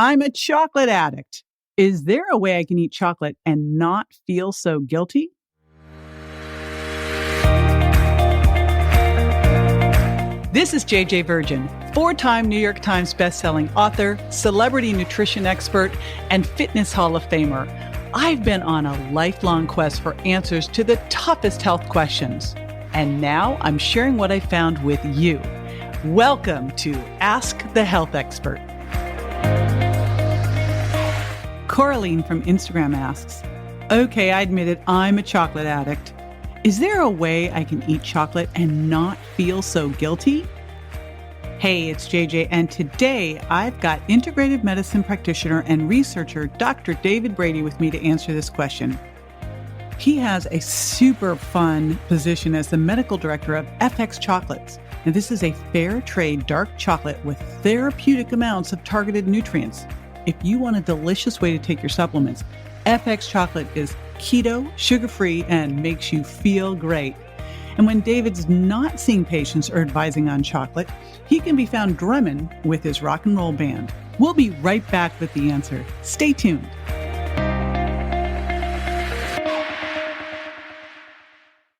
I'm a chocolate addict. Is there a way I can eat chocolate and not feel so guilty? This is JJ Virgin, 4-time New York Times bestselling author, celebrity nutrition expert, and fitness Hall of Famer. I've been on a lifelong quest for answers to the toughest health questions. And now I'm sharing what I found with you. Welcome to Ask the Health Expert. Coraline from Instagram asks, okay, I admit it, I'm a chocolate addict. Is there a way I can eat chocolate and not feel so guilty? Hey, it's JJ, and today I've got integrative medicine practitioner and researcher Dr. David Brady with me to answer this question. He has a super fun position as the medical director of FX Chocolates. And this is a fair trade dark chocolate with therapeutic amounts of targeted nutrients. If you want a delicious way to take your supplements, FX Chocolate is keto, sugar-free, and makes you feel great. And when David's not seeing patients or advising on chocolate, he can be found drumming with his rock and roll band. We'll be right back with the answer. Stay tuned.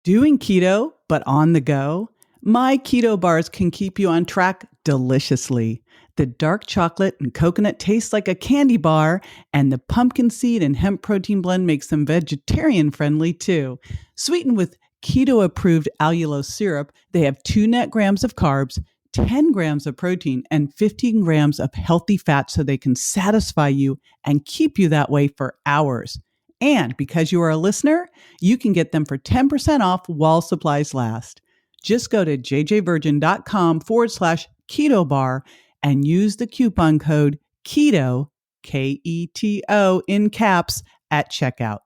Doing keto, but on the go? My keto bars can keep you on track deliciously. The dark chocolate and coconut taste like a candy bar, and the pumpkin seed and hemp protein blend makes them vegetarian friendly too. Sweetened with keto-approved allulose syrup, they have 2 net grams of carbs, 10 grams of protein, and 15 grams of healthy fat so they can satisfy you and keep you that way for hours. And because you are a listener, you can get them for 10% off while supplies last. Just go to jjvirgin.com/keto bar and use the coupon code KETO, KETO in caps at checkout.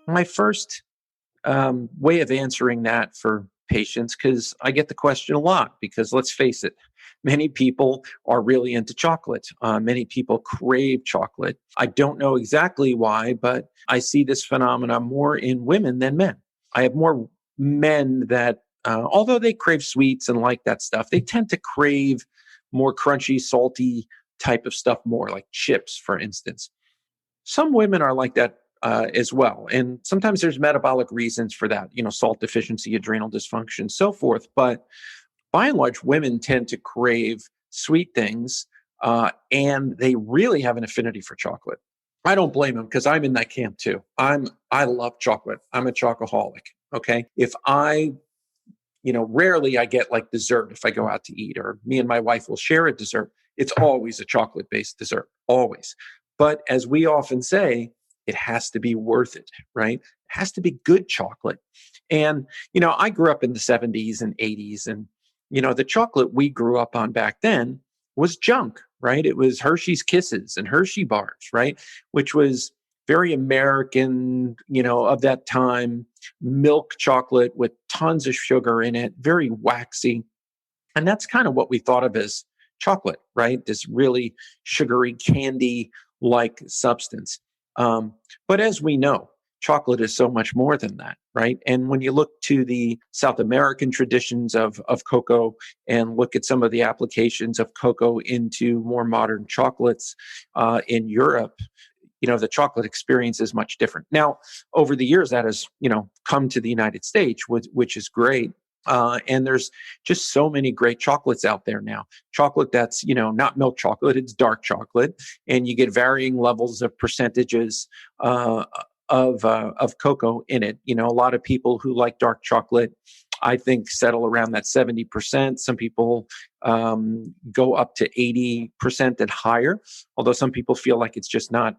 My first way of answering that for patients, because I get the question a lot, because let's face it, many people are really into chocolate. Many people crave chocolate. I don't know exactly why, but I see this phenomenon more in women than men. I have more men that, although they crave sweets and like that stuff, they tend to crave more crunchy, salty type of stuff more, like chips, for instance. Some women are like that as well. And sometimes there's metabolic reasons for that, salt deficiency, adrenal dysfunction, so forth. But by and large, women tend to crave sweet things, and they really have an affinity for chocolate. I don't blame them, because I'm in that camp too. I love chocolate. I'm a chocoholic. Okay. If rarely I get like dessert if I go out to eat, or me and my wife will share a dessert. It's always a chocolate-based dessert, always. But as we often say, it has to be worth it, right? It has to be good chocolate. And, I grew up in the 70s and 80s, and, the chocolate we grew up on back then was junk, right? It was Hershey's Kisses and Hershey bars, right? Which was very American, of that time, milk chocolate with tons of sugar in it, very waxy. And that's kind of what we thought of as chocolate, right? This really sugary candy-like substance. But as we know, chocolate is so much more than that, right? And when you look to the South American traditions of cocoa and look at some of the applications of cocoa into more modern chocolates in Europe, the chocolate experience is much different. Now, over the years, that has, come to the United States, which is great. And there's just so many great chocolates out there now. Chocolate that's, not milk chocolate, it's dark chocolate. And you get varying levels of percentages of cocoa in it. A lot of people who like dark chocolate, I think, settle around that 70%. Some people go up to 80% and higher, although some people feel like it's just not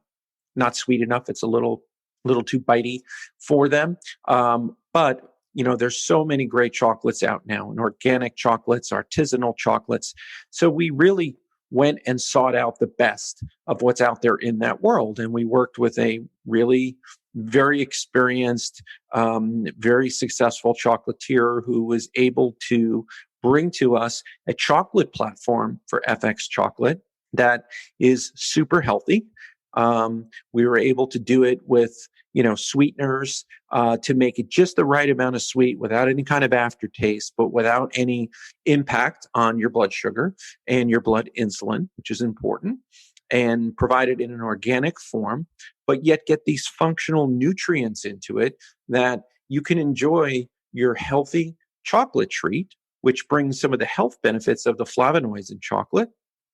sweet enough. It's a little too bitey for them. But there's so many great chocolates out now, and organic chocolates, artisanal chocolates. So we really went and sought out the best of what's out there in that world. And we worked with a really very experienced, very successful chocolatier who was able to bring to us a chocolate platform for FX chocolate that is super healthy. We were able to do it with sweeteners to make it just the right amount of sweet without any kind of aftertaste, but without any impact on your blood sugar and your blood insulin, which is important, and provide it in an organic form, but yet get these functional nutrients into it that you can enjoy your healthy chocolate treat, which brings some of the health benefits of the flavonoids in chocolate,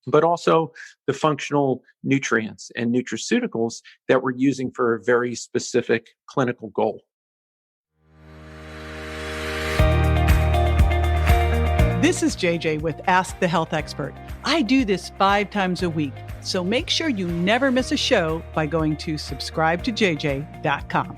but also the functional nutrients and nutraceuticals that we're using for a very specific clinical goal. This is JJ with Ask the Health Expert. I do this 5 times a week, so make sure you never miss a show by going to subscribetojj.com.